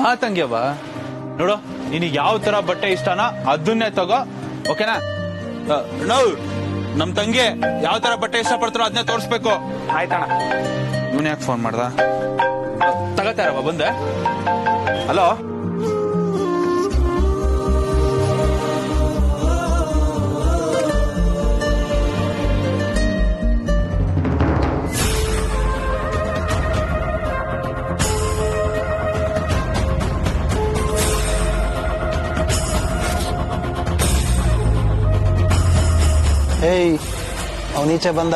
ಹಾ ತಂಗ್ಯವ್ವ, ನೋಡು ನಿನಗೆ ಯಾವ ತರ ಬಟ್ಟೆ ಇಷ್ಟನಾ ಅದನ್ನೇ ತಗೋ, ಓಕೆನಾ? ನಾವು ನಮ್ ತಂಗಿ ಯಾವ ತರ ಬಟ್ಟೆ ಇಷ್ಟ ಪಡ್ತಾರೋ ಅದನ್ನೇ ತೋರಿಸ್ಬೇಕು. ಆಯ್ತಣ್ಣ. ಇವನ್ ಯಾಕೆ ಫೋನ್ ಮಾಡ್ದ? ತಗೋತಾರವ ಬಂದೆ. ಹಲೋ, ಏಯ್ ಅವನೀಚೆ ಬಂದ.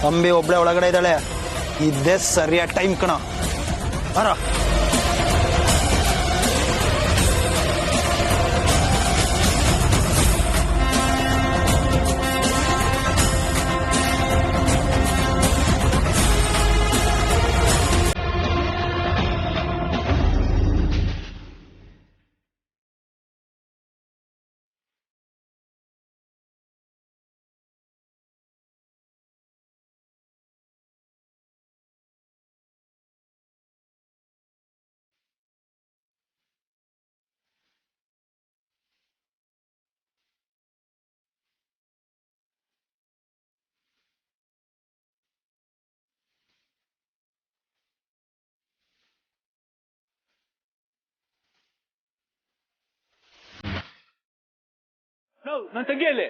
ಅಂಬಿ ಒಬ್ಳೆ ಒಳಗಡೆ ಇದ್ದಾಳೆ. ಇದ್ದೇ ಸರಿಯಾದ ಟೈಮ್ ಕಣ. ಬರ. ನನ್ ತಂಗಿಯಲ್ಲಿ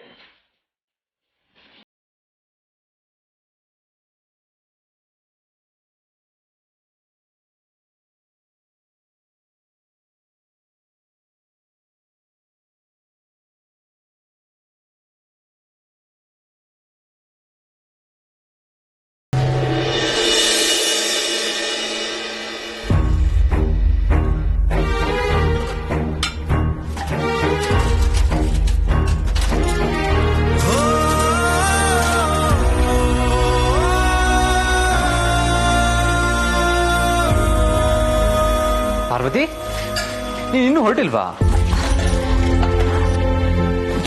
ಪಾರ್ವತಿ, ನೀನ್ ಇನ್ನೂ ಹೊರಟಿಲ್ವಾ?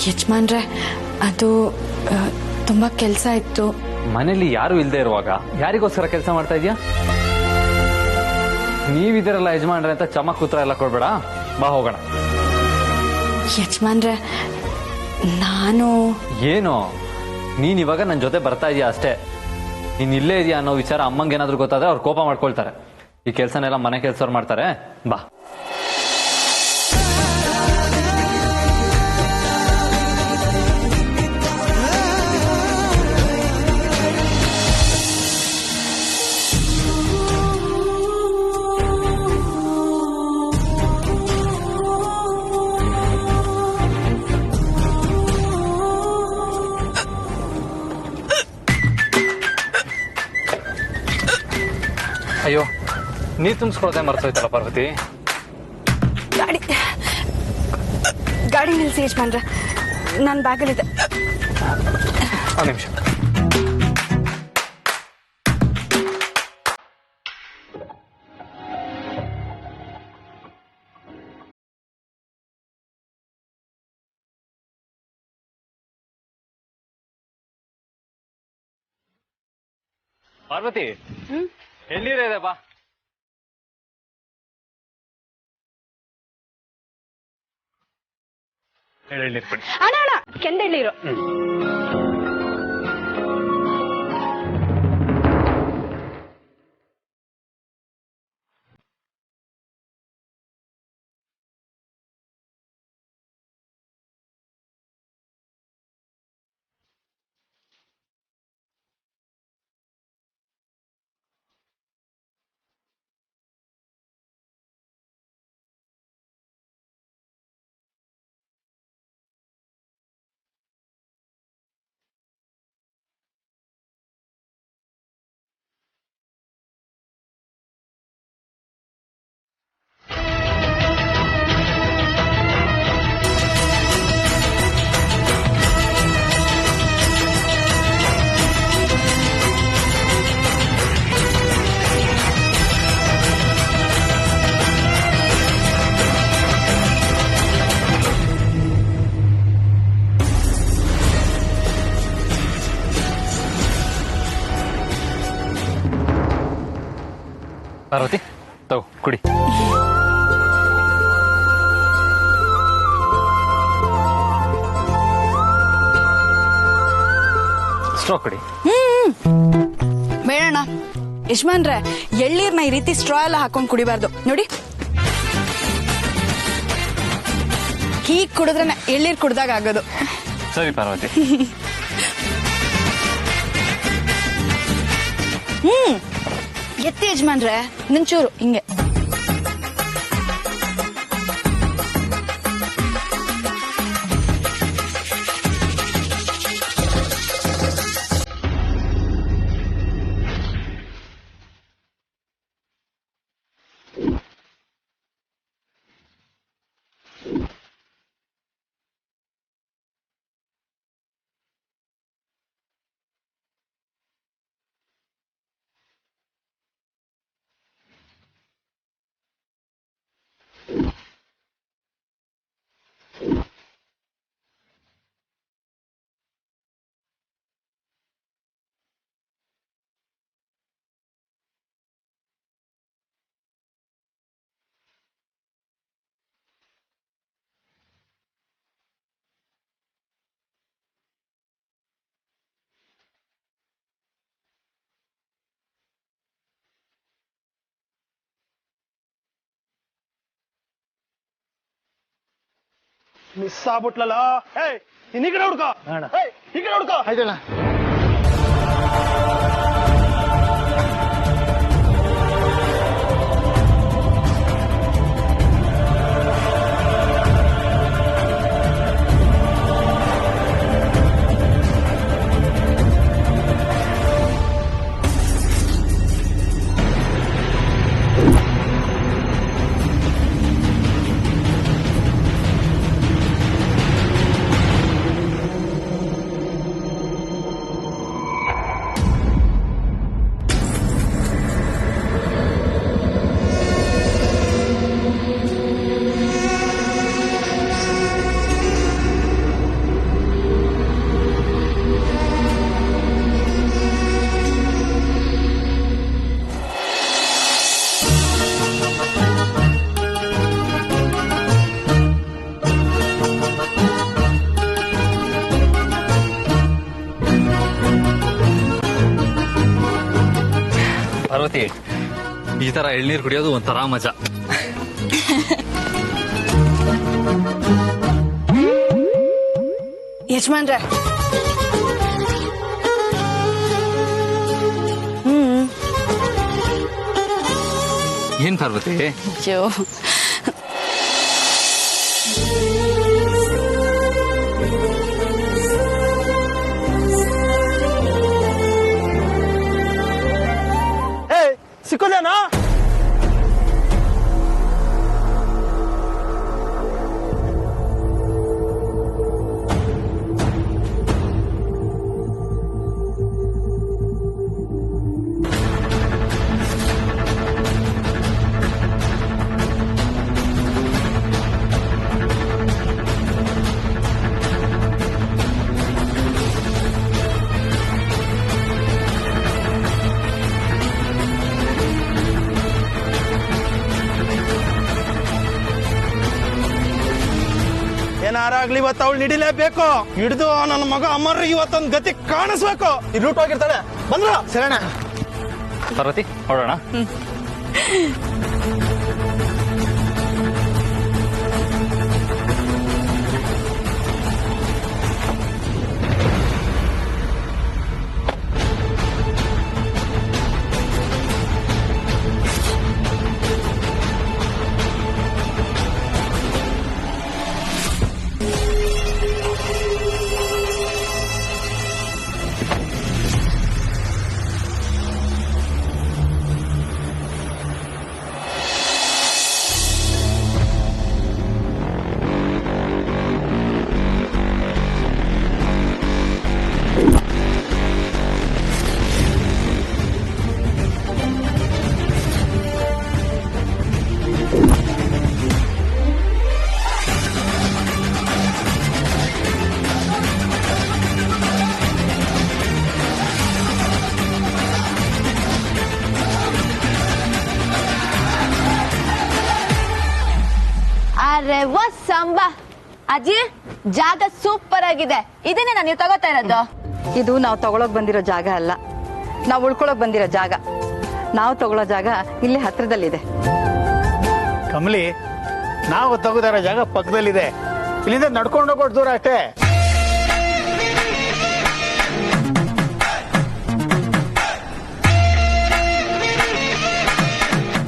ಯಜಮಾನ್ರೆ, ಅದು ತುಂಬಾ ಕೆಲಸ ಇತ್ತು. ಮನೇಲಿ ಯಾರು ಇಲ್ದೇ ಇರುವಾಗ ಯಾರಿಗೋಸ್ಕರ ಕೆಲಸ ಮಾಡ್ತಾ ಇದೀಯಾ? ನೀವಿದಿರಲ್ಲ ಯಜಮಾನ್ರೆ ಅಂತ ಚಮಕ್ ಉತ್ತರ ಎಲ್ಲ ಕೊಡ್ಬೇಡ. ಬಾ ಹೋಗೋಣ. ಯಜಮಾನ್ರೆ, ನಾನು ಏನು ನೀನ್ ಇವಾಗ ನನ್ನ ಜೊತೆ ಬರ್ತಾ ಇದೀಯಾ ಅಷ್ಟೇ. ನೀನ್ ಇಲ್ಲೇ ಇದೆಯಾ ಅನ್ನೋ ವಿಚಾರ ಅಮ್ಮಂಗೇನಾದ್ರೂ ಗೊತ್ತಾದ್ರೆ ಅವ್ರು ಕೋಪ ಮಾಡ್ಕೊಳ್ತಾರೆ. ಈ ಕೆಲ್ಸನೆಲ್ಲ ಮನೆ ಕೆಲ್ಸವ್ರು ಮಾಡ್ತಾರೆ. ಬಾ. ಅಯ್ಯೋ, ನೀರ್ ತುಂಬಿಸ್ಕೊಳೋದೇ ಮರ್ತೋಯ್ತಲ್ಲ ಪಾರ್ವತಿ. ಗಾಡಿ ನಿಲ್ಸಿ ಯಜಮಾನ್ರೆ, ನನ್ನ ಬ್ಯಾಗಲ್ಲಿದೆ. ಒಂದು ನಿಮಿಷ. ಪಾರ್ವತಿ, ಎಲ್ಲಿದೆ ಬಾ. ಅಣ್ಣ ಅಣ್ಣ, ಕೆಂದೆಳ್ಳಿರು. ಪಾರ್ವತಿ, ತಗೋ ಕುಡಿ. ಸ್ಟ್ರಾ ಕೊಡಿ. ಬೇಡಣ್ಣ. ಯಜಮಾನ್ರೆ, ಎಳ್ಳೀರ್ನ ಈ ರೀತಿ ಸ್ಟ್ರಾ ಎಲ್ಲ ಹಾಕೊಂಡ್ ಕುಡಿಬಾರ್ದು ನೋಡಿ. ಹೀಗ್ ಕುಡಿದ್ರೆ ಎಳ್ಳೀರ್ ಕುಡ್ದಾಗ ಆಗೋದು. ಸರಿ ಪಾರ್ವತಿ. ಎತ್ತಿ ಯಜಮಾನ್ರೆ, ನಿಂಚೂರು ಹಿಂಗೆ. ಮಿಸ್ ಆಗ್ಬಿಟ್ಲಲ್ಲ. ಈ ಕಡೆ ಹುಡ್ಕೋ, ಈ ಕಡೆ ಹುಡ್ಕೋ. ಆಯ್ತಣ್ಣ. ಪಾರ್ವತಿ, ಈ ತರ ಎಳ್ನೀರು ಕುಡಿಯೋದು ಒಂಥರ ಮಜಾ. ಯಜಮಾನ್ರೆ, ಏನ್ ಪಾರ್ವತಿ? ಅಯ್ಯೋ, ಸಿಕ್ಕೋದೇನಾ? ಏನಾರಾಗ್ಲಿ ಇವತ್ತು ಅವಳು ಹಿಡಿಲೇಬೇಕು. ಹಿಡಿದು ನನ್ನ ಮಗ ಅಮರ್ ಇವತ್ತೊಂದು ಗತಿ ಕಾಣಿಸ್ಬೇಕು. ಈ ರೂಟ್ ಹೋಗಿರ್ತಾಳೆ. ಬಂದ್ರ ಸರಣ. ಪಾರ್ವತಿ, ಹೊರಡೋಣ. ಅರೆ ಸಂಬ ಅಜ್ಜಿ, ಜಾಗ ಸೂಪರ್ ಆಗಿದೆ. ಇದನ್ನೇ ನಾನು ತಗೋತಾ ಇರೋದು. ಇದು ನಾವು ತಗೊಳಕ್ ಬಂದಿರೋ ಜಾಗ ಅಲ್ಲ, ನಾವು ಉಳ್ಕೊಳಕ್ ಬಂದಿರೋ ಜಾಗ. ನಾವು ತಗೊಳ್ಳೋ ಜಾಗ ಇಲ್ಲಿ ಹತ್ರದಲ್ಲಿದೆ. ಕಮಲಿ, ನಾವು ತಗೋದಾರ ಜಾಗ ಪಕ್ಕದಲ್ಲಿದೆ, ಇಲ್ಲಿಂದ ನಡ್ಕೊಂಡು ಹೋಗೋದು ದೂರ ಅಷ್ಟೇ.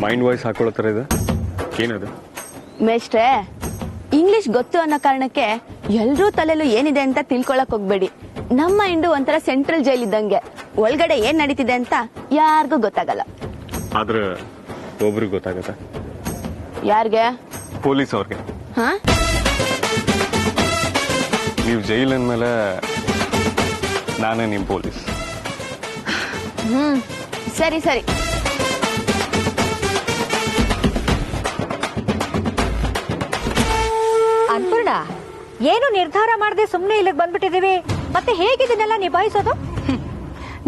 ಮೈಂಡ್ ವಾಯ್ಸ್ ಹಾಕೊಳ್ಳೋ ಥರ ಇದೆ, ಏನದು? ಮೇಷ್ಟ್ರೆ, ಇಂಗ್ಲಿಷ್ ಗೊತ್ತು ಅನ್ನೋ ಕಾರಣಕ್ಕೆ ಎಲ್ರೂ ತಲೆಲ್ಲೂ ಏನಿದೆ ಅಂತ ತಿಳ್ಕೊಳಕ್ ಹೋಗ್ಬೇಡಿ. ನಮ್ಮ ಮೈಂಡು ಒಂಥರ ಸೆಂಟ್ರಲ್ ಜೈಲ್ ಇದ್ದಂಗೆ, ಒಳಗಡೆ ಏನ್ ನಡೀತಿದೆ ಅಂತ ಯಾರಿಗೂ ಗೊತ್ತಾಗಲ್ಲ. ಆದ್ರೆ ಒಬ್ರಿಗೆ ಗೊತ್ತಾಗತ್ತ. ಯಾರ್ಗೆ? ಪೊಲೀಸ್ ಅವ್ರಿಗೆ. ಹಾ, ನೀವು ಜೈಲ್ ಅಂದ್ಮೇಲೆ ನಾನೇ ನಿಮ್ ಪೊಲೀಸ್. ಸರಿ ಸರಿ. ಅನ್ಪೂರ್ಣ, ಏನು ನಿರ್ಧಾರ ಮಾಡದೆ ಸುಮ್ನೆ ಇಲ್ಲಿಗೆ ಬಂದ್ಬಿಟ್ಟಿದೀವಿ. ಮತ್ತೆ ಹೇಗಿದನ್ನೆಲ್ಲ ನಿಭಾಯಿಸೋದು?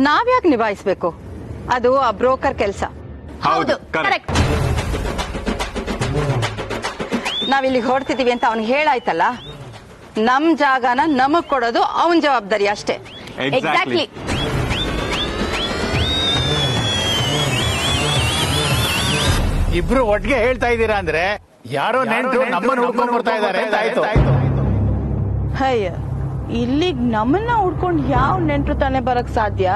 ನಾವ್ಯಾಕೆ ನಿಭಾಯಿಸ್ಬೇಕು? ಅದು ಆ ಬ್ರೋಕರ್ ಕೆಲಸ. ಹೌದು, ಕರೆಕ್ಟ್. ನಾವಿಲ್ಲಿಗೆ ಹೊರಡ್ತಿದೀವಿ ಅಂತ ಅವ್ನಿಗೆ ಹೇಳಾಯ್ತಲ್ಲ, ನಮ್ ಜಾಗನ ನಮಗ್ ಕೊಡೋದು ಅವನ್ ಜವಾಬ್ದಾರಿ ಅಷ್ಟೇ. ಎಕ್ಸಾಕ್ಟ್ಲಿ. ಇಬ್ರು ಒಟ್ಟಿಗೆ ಹೇಳ್ತಾ ಇದ್ದೀರಾ ಅಂದ್ರೆ ಯಾರೋ ನೆಂಟರು ನಮ್ಮನ್ನು ಹುಡ್ಕೊಂಡು ಬರ್ತಾ ಇದ್ದಾರೆ ಅಂತ ಆಯ್ತು. ಅಯ್ಯ, ಇಲ್ಲಿಗ್ ನಮ್ಮನ್ನ ಹುಡ್ಕೊಂಡು ಯಾವ ನೆಂಟ್ರು ತಾನೇ ಬರಕ್ ಸಾಧ್ಯ?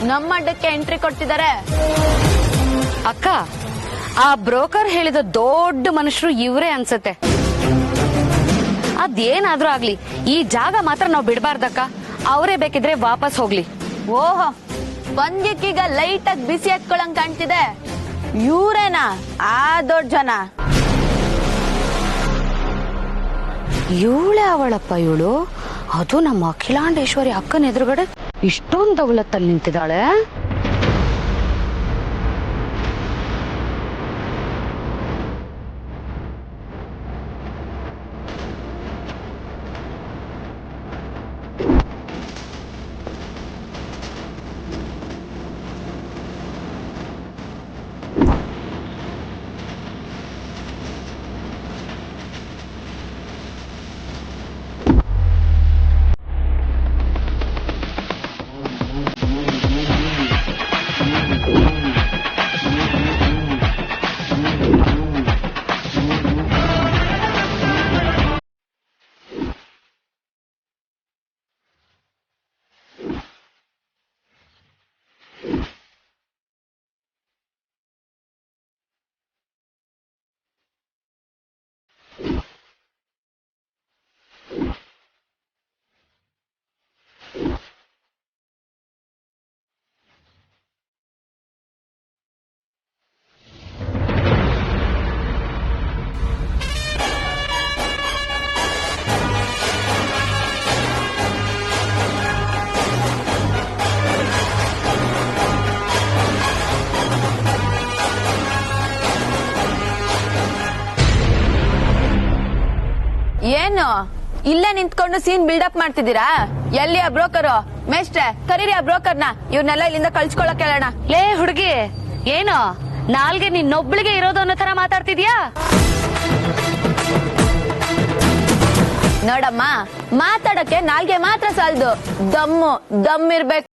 ನಮ್ಮ ಅಡ್ಡಕ್ಕೆ ಎಂಟ್ರಿ ಕೊಡ್ತಿದ್ದಾರೆ. ಅಕ್ಕ, ಆ ಬ್ರೋಕರ್ ಹೇಳಿದ ದೊಡ್ಡ ಮನುಷ್ಯರು ಇವರೇ ಅನ್ಸತ್ತೆ. ಅದೇನಾದ್ರೂ ಆಗ್ಲಿ, ಈ ಜಾಗ ಮಾತ್ರ ನಾವು ಬಿಡಬಾರ್ದಕ್ಕ. ಅವರೇ ಬೇಕಿದ್ರೆ ವಾಪಸ್ ಹೋಗ್ಲಿ. ಓಹೋ, ಪಂದ್ಯಕ್ಕೀಗ ಲೈಟ್ ಆಗಿ ಬಿಸಿ ಹತ್ಕೊಳಂಗ್ ಕಾಣ್ತಿದೆ. ಇವ್ರೇನಾ ಆ ದೊಡ್ಡ ಜನ? ಇವಳೇ ಅವಳಪ್ಪ ಇವಳು. ಅದು ನಮ್ಮ ಅಖಿಲಾಂಡೇಶ್ವರಿ ಅಕ್ಕನ ಎದುರುಗಡೆ ಇಷ್ಟೊಂದು ದೌಲತ್ತಲ್ಲಿ ನಿಂತಿದ್ದಾಳೆ. ಏನು ಇಲ್ಲೇ ನಿಂತ್ಕೊಂಡು ಸೀನ್ ಬಿಲ್ಡಪ್ ಮಾಡ್ತಿದ್ದೀರಾ? ಎಲ್ಲಿ ಆ ಬ್ರೋಕರು? ಮೇಷ್ಟ್ರೆ, ಕರೀರಿ ಆ ಬ್ರೋಕರ್ನ. ಇವ್ರನ್ನೆಲ್ಲ ಇಲ್ಲಿಂದ ಕಳ್ಸ್ಕೊಳಕ್ ಹೇಳೋಣ. ಲೇ ಹುಡುಗಿ, ಏನು ನಾಲ್ಗೆ ನಿನ್ನೊಬ್ಳಿಗೆ ಇರೋದು ಅನ್ನೋ ತರ ಮಾತಾಡ್ತಿದ್ಯಾ? ನೋಡಮ್ಮ, ಮಾತಾಡಕ್ಕೆ ನಾಲ್ಗೆ ಮಾತ್ರ ಸಾಲದು, ದಮ್ ಇರ್ಬೇಕು.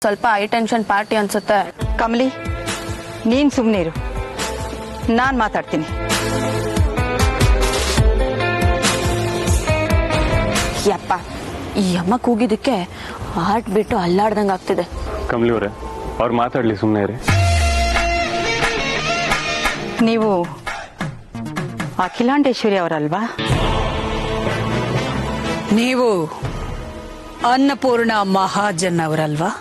ಸ್ವಲ್ಪ ಹೈ ಟೆನ್ಷನ್ ಪಾರ್ಟಿ ಅನ್ಸುತ್ತೆ. ಕಮಲಿ, ನೀನ್ ಸುಮ್ನಿರು, ನಾನ್ ಮಾತಾಡ್ತೀನಿ. ಯಪ್ಪ, ಈ ಅಮ್ಮ ಕೂಗಿದಕ್ಕೆ ಹಾರ್ಟ್ ಬಿಟ್ಟು ಅಲ್ಲಾಡ್ದಂಗ್ ಆಗ್ತಿದೆ. ಕಮಲಿ ಅವರೇ, ಅವ್ರು ಮಾತಾಡ್ಲಿ, ಸುಮ್ಮನೆ ಇರಿ. ನೀವು ಅಖಿಲಾಂಡೇಶ್ವರಿ ಅವರಲ್ವಾ? ನೀವು ಅನ್ನಪೂರ್ಣ ಮಹಾಜನ್ ಅವರಲ್ವಾ?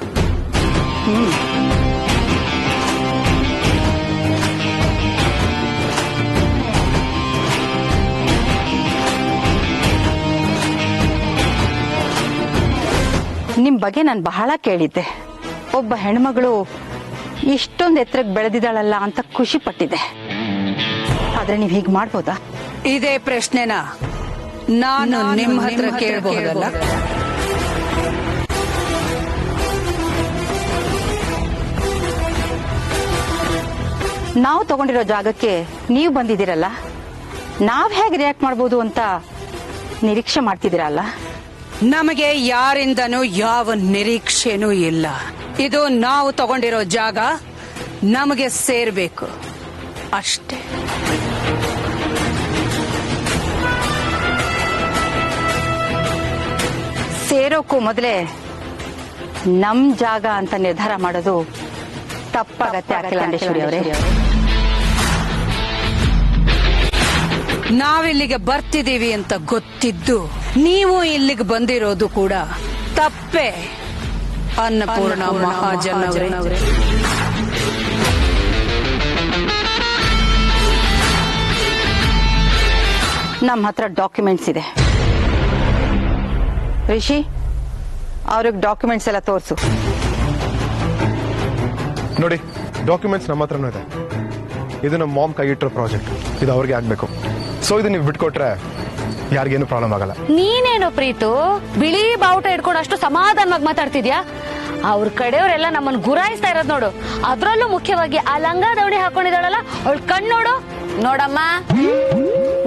ನಿಮ್ ಬಗ್ಗೆ ನಾನು ಬಹಳ ಕೇಳಿದ್ದೆ. ಒಬ್ಬ ಹೆಣ್ಮಗಳು ಇಷ್ಟೊಂದು ಎತ್ತರಕ್ಕೆ ಬೆಳೆದಿದ್ದಾಳಲ್ಲ ಅಂತ ಖುಷಿ ಪಟ್ಟಿದ್ದೆ. ಆದ್ರೆ ನೀವ್ ಹೀಗ್ ಮಾಡ್ಬೋದಾ? ಇದೇ ಪ್ರಶ್ನೆನ ನಾನು ನಿಮ್ಮ ಹತ್ರ ಕೇಳಬಹುದಲ್ಲ? ನಾವು ತಗೊಂಡಿರೋ ಜಾಗಕ್ಕೆ ನೀವು ಬಂದಿದ್ದೀರಲ್ಲ, ನಾವ್ ಹೇಗೆ ರಿಯಾಕ್ಟ್ ಮಾಡ್ಬೋದು ಅಂತ ನಿರೀಕ್ಷೆ ಮಾಡ್ತಿದ್ದೀರಲ್ಲ? ನಮಗೆ ಯಾರಿಂದನೂ ಯಾವ ನಿರೀಕ್ಷೆನೂ ಇಲ್ಲ. ಇದು ನಾವು ತಗೊಂಡಿರೋ ಜಾಗ ನಮಗೆ ಸೇರ್ಬೇಕು ಅಷ್ಟೇ. ಸೇರೋಕ್ಕೂ ಮೊದಲೇ ನಮ್ ಜಾಗ ಅಂತ ನಿರ್ಧಾರ ಮಾಡೋದು ತಪ್ಪಾಗತ್ತೆ ಅಖಿಲಾಂಡೇಶ್ವರಿ ಅವರೇ. ನಾವಿಲ್ಲಿಗೆ ಬರ್ತಿದೀವಿ ಅಂತ ಗೊತ್ತಿದ್ದು ನೀವು ಇಲ್ಲಿಗೆ ಬಂದಿರೋದು ಕೂಡ ತಪ್ಪೇ ಅನ್ನಪೂರ್ಣ ಮಹಾಜನ್ ಅವರೇ. ನಮ್ಮ ಹತ್ರ ಡಾಕ್ಯುಮೆಂಟ್ಸ್ ಇದೆ. ರಿಷಿ, ಅವ್ರಿಗೆ ಡಾಕ್ಯುಮೆಂಟ್ಸ್ ಎಲ್ಲ ತೋರಿಸು. ನೋಡಿ, ಡಾಕ್ಯುಮೆಂಟ್ಸ್ ನಮ್ಮ ಹತ್ರನೂ ಇದೆ. ಇದು ನಮ್ಮ ಮಾಮ್ ಕೈಯಿಟ್ಟಿರೋ ಪ್ರಾಜೆಕ್ಟ್, ಇದು ಅವ್ರಿಗೆ ಆಗ್ಬೇಕು. ಸೊ ಇದು ನೀವು ಬಿಟ್ಕೊಟ್ರೆ ಯಾರಿಗೇನು ಪ್ರಾಬ್ಲಮ್ ಆಗಲ್ಲ. ನೀನೇನು ಪ್ರೀತು ಬಿಳಿ ಬಾವುಟ ಹಿಡ್ಕೊಂಡು ಅಷ್ಟು ಸಮಾಧಾನವಾಗಿ ಮಾತಾಡ್ತಿದ್ಯಾ? ಅವ್ರ ಕಡೆಯವರೆಲ್ಲ ನಮ್ಮನ್ನ ಗುರಾಯಿಸ್ತಾ ಇರೋದ್ ನೋಡು. ಅದ್ರಲ್ಲೂ ಮುಖ್ಯವಾಗಿ ಆ ಲಂಗ ದೌಡಿ ಹಾಕೊಂಡಿದ್ದಾಳಲ್ಲ, ಅವಳ ಕಣ್ಣೋಡು. ನೋಡಮ್ಮ,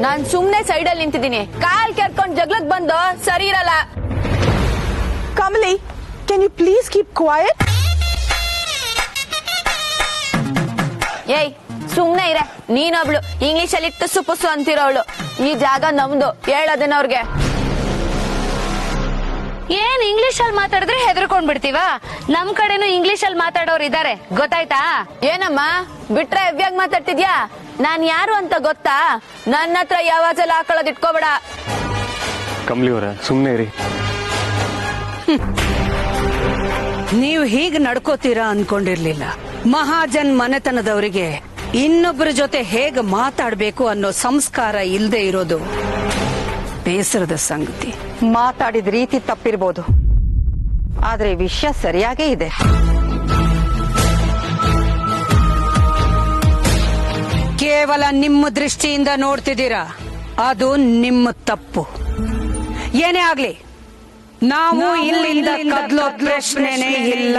ನಾನ್ ಸುಮ್ನೆ ಸೈಡಲ್ಲಿ ನಿಂತಿದ್ದೀನಿ. ಕಾಲ್ ಕೆರ್ಕೊಂಡ್ ಜಗ್ಲಕ್ ಬಂದು ಸರಿ ಇರಲ್ಲ. Kamali, can you please keep quiet? ಏಯ್, ಸುಮ್ನೆ ಇರೆ. ನೀನೊಬ್ಳು ಇಂಗ್ಲಿಷ್ ಅಲ್ಲಿ ಟುಸು ಪುಸು ಅಂತಿರೋವಳು. ಈ ಜಾಗ ನಮ್ದು, ಹೇಳೋದೇನ ಅವ್ರಿಗೆ. ಏನ್ ಇಂಗ್ಲಿಷ್ ಅಲ್ಲಿ ಮಾತಾಡಿದ್ರೆ ಹೆದರ್ಕೊಂಡ್ ಬಿಡ್ತೀವ? ನಮ್ ಕಡೆನೂ ಇಂಗ್ಲಿಷ್ ಅಲ್ಲಿ ಮಾತಾಡೋರು ಇದಾರೆ, ಗೊತ್ತಾಯ್ತಾ? ಏನಮ್ಮ ಬಿಟ್ರೆ ಹೆವ್ಯಾಗ್ ಮಾತಾಡ್ತಿದ್ಯಾ? ನಾನ್ ಯಾರು ಅಂತ ಗೊತ್ತಾ? ನನ್ನ ಹತ್ರ ಯಾವಾಜಲ್ಲ ಹಾಕೊಳ್ಳೋದ್ ಇಟ್ಕೋಬೇಡ. ಕಮಲಿ ಅವರೇ, ಸುಮ್ಮನೆ ಇರಿ. ನೀವು ಹೀಗೆ ನಡ್ಕೋತೀರಾ ಅನ್ಕೊಂಡಿರ್ಲಿಲ್ಲ. ಮಹಾಜನ್ ಮನೆತನದವರಿಗೆ ಇನ್ನೊಬ್ಬರ ಜೊತೆ ಹೇಗೆ ಮಾತಾಡ್ಬೇಕು ಅನ್ನೋ ಸಂಸ್ಕಾರ ಇಲ್ಲದೆ ಇರೋದು ಬೇಸರದ ಸಂಗತಿ. ಮಾತಾಡಿದ ರೀತಿ ತಪ್ಪಿರ್ಬೋದು, ಆದ್ರೆ ವಿಷಯ ಸರಿಯಾಗೇ ಇದೆ. ಕೇವಲ ನಿಮ್ಮ ದೃಷ್ಟಿಯಿಂದ ನೋಡ್ತಿದ್ದೀರಾ, ಅದು ನಿಮ್ಮ ತಪ್ಪು. ಏನೇ ಆಗ್ಲಿ, ನಾವು ಇಲ್ಲಿಂದ ಕದ್ಲೋ ಪ್ರಶ್ನೆನೇ ಇಲ್ಲ.